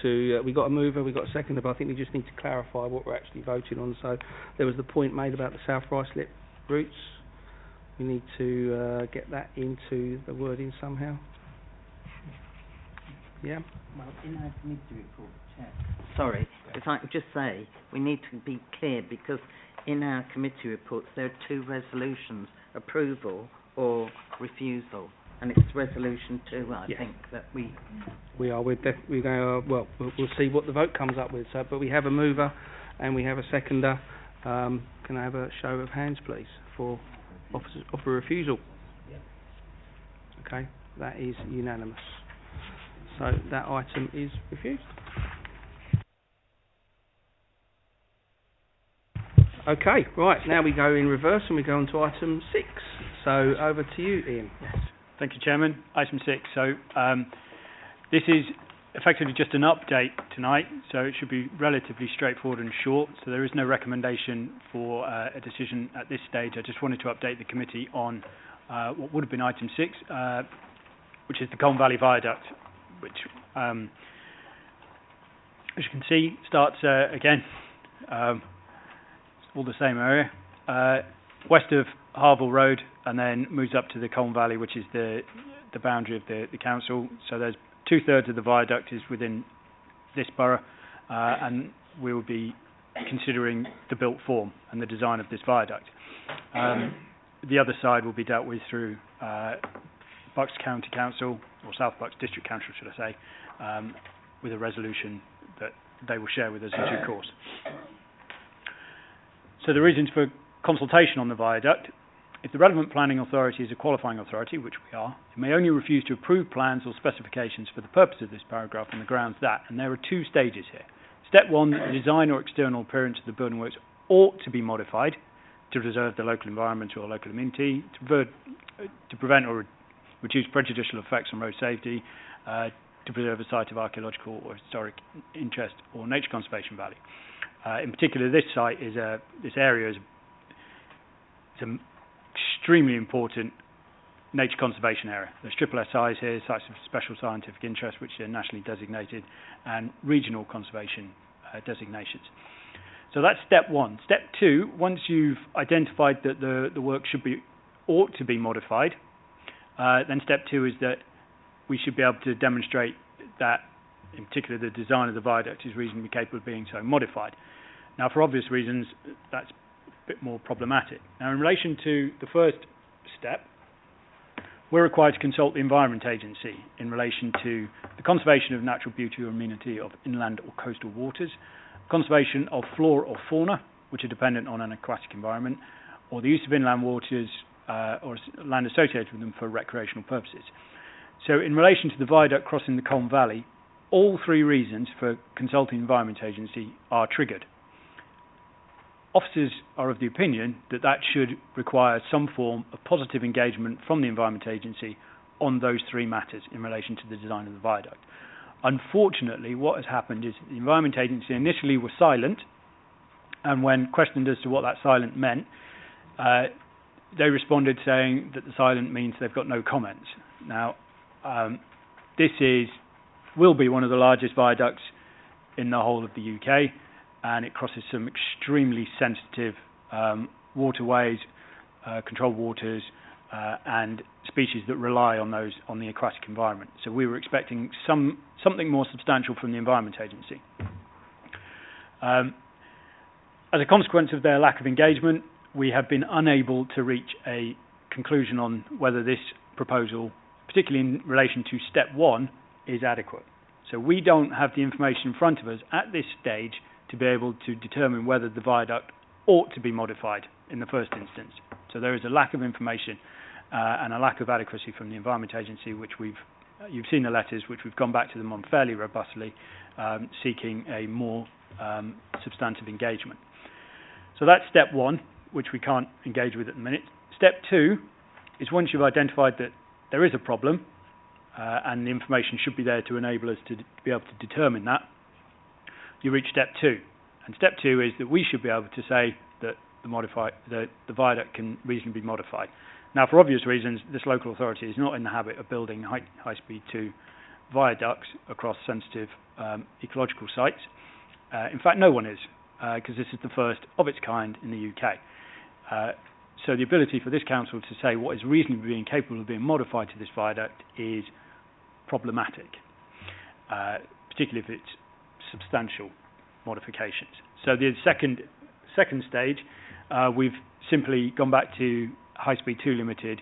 to, we got a mover, we got a seconder, but I think we just need to clarify what we're actually voting on. So there was the point made about the South Ruislip routes. We need to get that into the wording somehow. Yeah? Well, in our committee report, Chair. Sorry, if I could just say, we need to be clear because in our committee reports there are two resolutions, approval or refusal. And it's resolution 2, I think, that we are. We'll see what the vote comes up with. So, but we have a mover and we have a seconder. Can I have a show of hands, please, for offer refusal? Okay, that is unanimous. So that item is refused. Okay, right, now we go in reverse and we go on to item 6. So over to you, Ian. Yes. Thank you, Chairman. Item 6. So this is effectively just an update tonight, so it should be relatively straightforward and short. So there is no recommendation for a decision at this stage. I just wanted to update the committee on what would have been item 6, which is the Colne Valley Viaduct, which, as you can see, starts again, all the same area, west of Harville Road, and then moves up to the Colne Valley, which is the boundary of the council. So there's 2/3 of the viaduct is within this borough, and we will be considering the built form and the design of this viaduct. The other side will be dealt with through Bucks County Council, or South Bucks District Council, should I say, with a resolution that they will share with us in due course. So the reasons for consultation on the viaduct: if the relevant planning authority is a qualifying authority, which we are, it may only refuse to approve plans or specifications for the purpose of this paragraph on the grounds that, and there are 2 stages here. Step 1, the design or external appearance of the building works ought to be modified to preserve the local environment or local amenity, to prevent or reduce prejudicial effects on road safety, to preserve a site of archaeological or historic interest or nature conservation value. In particular, this site is this area is an extremely important nature conservation area. There's triple SIs here, sites of special scientific interest, which are nationally designated, and regional conservation designations. So that's step one. Step two, once you've identified that the work ought to be modified, then step two is that we should be able to demonstrate that, in particular, the design of the viaduct is reasonably capable of being so modified. Now, for obvious reasons, that's a bit more problematic. Now, in relation to the first step, we're required to consult the Environment Agency in relation to the conservation of natural beauty or amenity of inland or coastal waters, conservation of flora or fauna, which are dependent on an aquatic environment, or the use of inland waters or land associated with them for recreational purposes. So in relation to the viaduct crossing the Colne Valley, all three reasons for consulting the Environment Agency are triggered. Officers are of the opinion that that should require some form of positive engagement from the Environment Agency on those three matters in relation to the design of the viaduct. Unfortunately, what has happened is the Environment Agency initially were silent, and when questioned as to what that silence meant, they responded saying that the silence means they've got no comments. Now, this will be one of the largest viaducts in the whole of the UK, and it crosses some extremely sensitive waterways, controlled waters, and species that rely on the aquatic environment. So we were expecting something more substantial from the Environment Agency. As a consequence of their lack of engagement, we have been unable to reach a conclusion on whether this proposal, particularly in relation to step one, is adequate. So we don't have the information in front of us at this stage to be able to determine whether the viaduct ought to be modified in the first instance. So there is a lack of information and a lack of adequacy from the Environment Agency, which you've seen the letters, which we've gone back to them on fairly robustly, seeking a more substantive engagement. So that's step one, which we can't engage with at the minute. Step two is once you've identified that there is a problem, and the information should be there to enable us to be able to determine that, you reach step two. And step two is that we should be able to say that the viaduct can reasonably be modified. Now, for obvious reasons, this local authority is not in the habit of building high-speed 2 viaducts across sensitive ecological sites. In fact, no one is, because this is the first of its kind in the UK. So the ability for this council to say what is reasonably being capable of being modified to this viaduct is problematic, particularly if it's substantial modifications. So the second stage, we've simply gone back to High Speed 2 Limited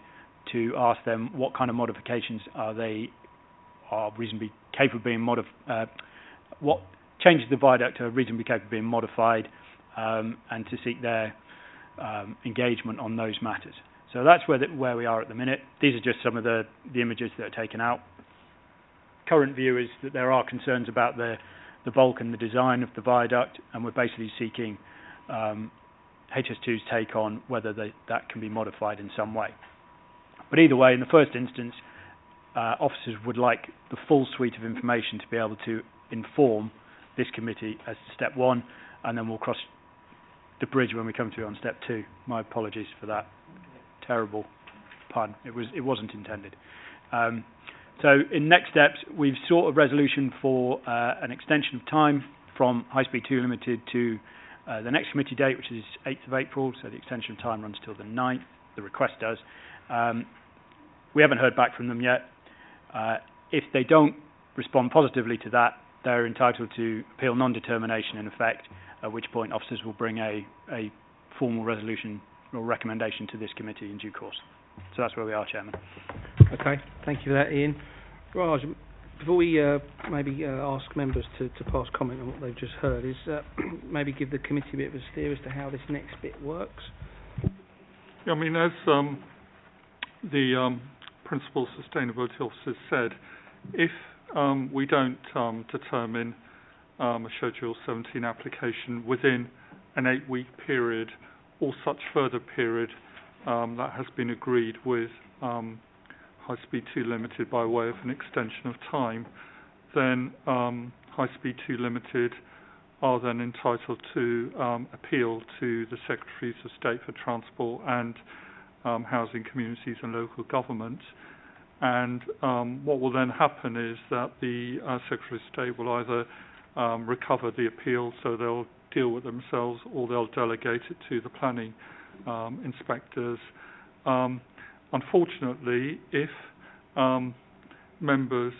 to ask them what kind of modifications are reasonably capable of being modified, what changes to the viaduct are reasonably capable of being modified, and to seek their engagement on those matters. So that's where we are at the minute. These are just some of the images that are taken out. Current view is that there are concerns about the bulk and the design of the viaduct, and we're basically seeking HS2's take on whether that can be modified in some way. But either way, in the first instance, officers would like the full suite of information to be able to inform this committee as to step one, and then we'll cross the bridge when we come to it on step two. My apologies for that terrible pun. It wasn't intended. So in next steps, we've sought a resolution for an extension of time from High Speed 2 Limited to the next committee date, which is 8th of April, so the extension of time runs till the 9th, the request does. We haven't heard back from them yet. If they don't respond positively to that, they're entitled to appeal non-determination in effect, at which point officers will bring a formal resolution or recommendation to this committee in due course. So that's where we are, Chairman. Okay, thank you for that, Ian. Raj, before we maybe ask members to pass comment on what they've just heard, is maybe give the committee a bit of a steer as to how this next bit works. I mean, as the Principal Sustainability Officer said, if we don't determine a Schedule 17 application within an 8-week period or such further period that has been agreed with High Speed 2 Limited by way of an extension of time, then High Speed 2 Limited are then entitled to appeal to the Secretaries of State for Transport and Housing, Communities and Local Government. And what will then happen is that the Secretary of State will either recover the appeal, so they'll deal with themselves, or they'll delegate it to the planning inspectors. Unfortunately, if members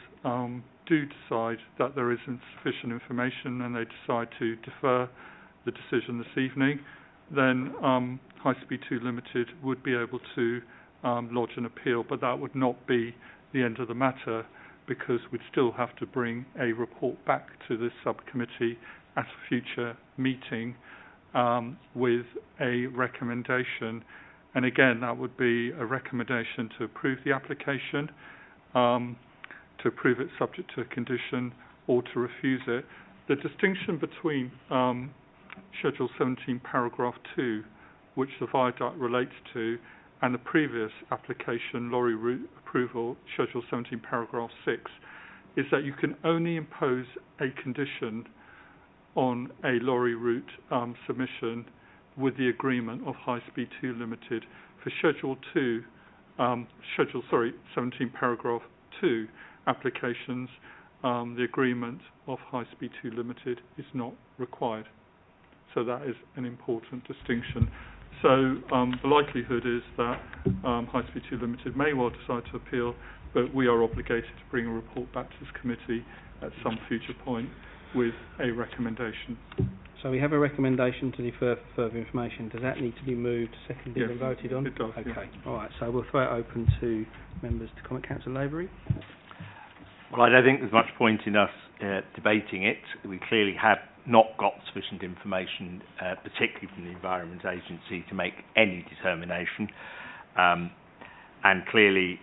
do decide that there isn't sufficient information and they decide to defer the decision this evening, then High Speed 2 Limited would be able to lodge an appeal, but that would not be the end of the matter, because we'd still have to bring a report back to this subcommittee at a future meeting with a recommendation. And again, that would be a recommendation to approve the application, to approve it subject to a condition, or to refuse it. The distinction between Schedule 17, Paragraph 2, which the viaduct relates to, and the previous application, lorry route approval, Schedule 17, Paragraph 6, is that you can only impose a condition on a lorry route submission with the agreement of High Speed 2 Limited. For Schedule 17, Paragraph 2 applications, the agreement of High Speed 2 Limited is not required. So that is an important distinction. So the likelihood is that High Speed 2 Limited may well decide to appeal, but we are obligated to bring a report back to this committee at some future point with a recommendation. So we have a recommendation to defer for further information. Does that need to be moved, seconded and voted on? It does. Okay. Yeah. All right. So we'll throw it open to members to comment. Councillor Lavery. Well, I don't think there's much point in us debating it. We clearly have not got sufficient information, particularly from the Environment Agency, to make any determination. And clearly,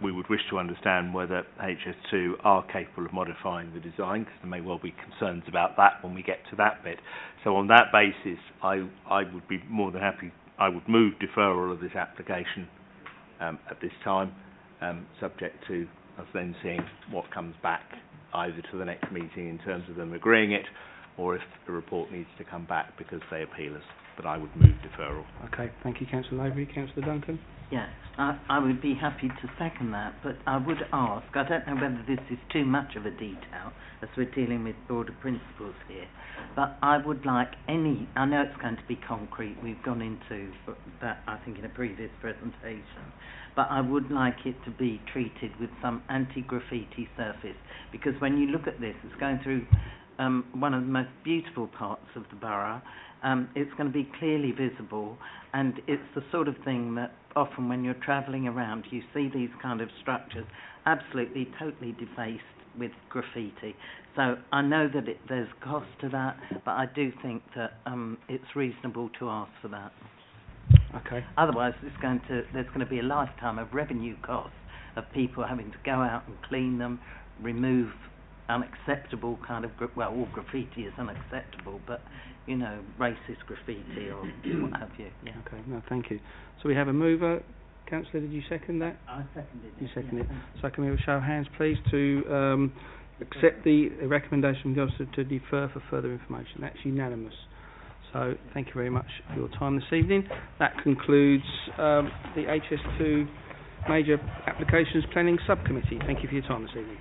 we would wish to understand whether HS2 are capable of modifying the design, because there may well be concerns about that when we get to that bit. So on that basis, I would be more than happy. I would move deferral of this application at this time, subject to us then seeing what comes back, either to the next meeting in terms of them agreeing it, or if the report needs to come back because they appeal us. But I would move deferral. Okay, thank you, Councillor Lavery. Councillor Duncan? Yes, I would be happy to second that, but I would ask, I don't know whether this is too much of a detail, as we're dealing with broader principles here, but I would like I know it's going to be concrete, we've gone into that, I think, in a previous presentation, but I would like it to be treated with some anti-graffiti surface, because when you look at this, it's going through one of the most beautiful parts of the borough. It's going to be clearly visible, and it's the sort of thing that often when you're travelling around you see these kind of structures absolutely totally defaced with graffiti. So I know that there's cost to that, but I do think that it's reasonable to ask for that. Okay. Otherwise there's going to be a lifetime of revenue costs of people having to go out and clean them, remove unacceptable kind of all graffiti is unacceptable, but you know, racist graffiti or what have you. Yeah. Okay, no, thank you. So we have a mover. Councillor, did you second that? I seconded it. You seconded it. So can we have a show of hands, please, to accept the recommendation to defer for further information? That's unanimous. So thank you very much for your time this evening. That concludes the HS2 Major Applications Planning Subcommittee. Thank you for your time this evening.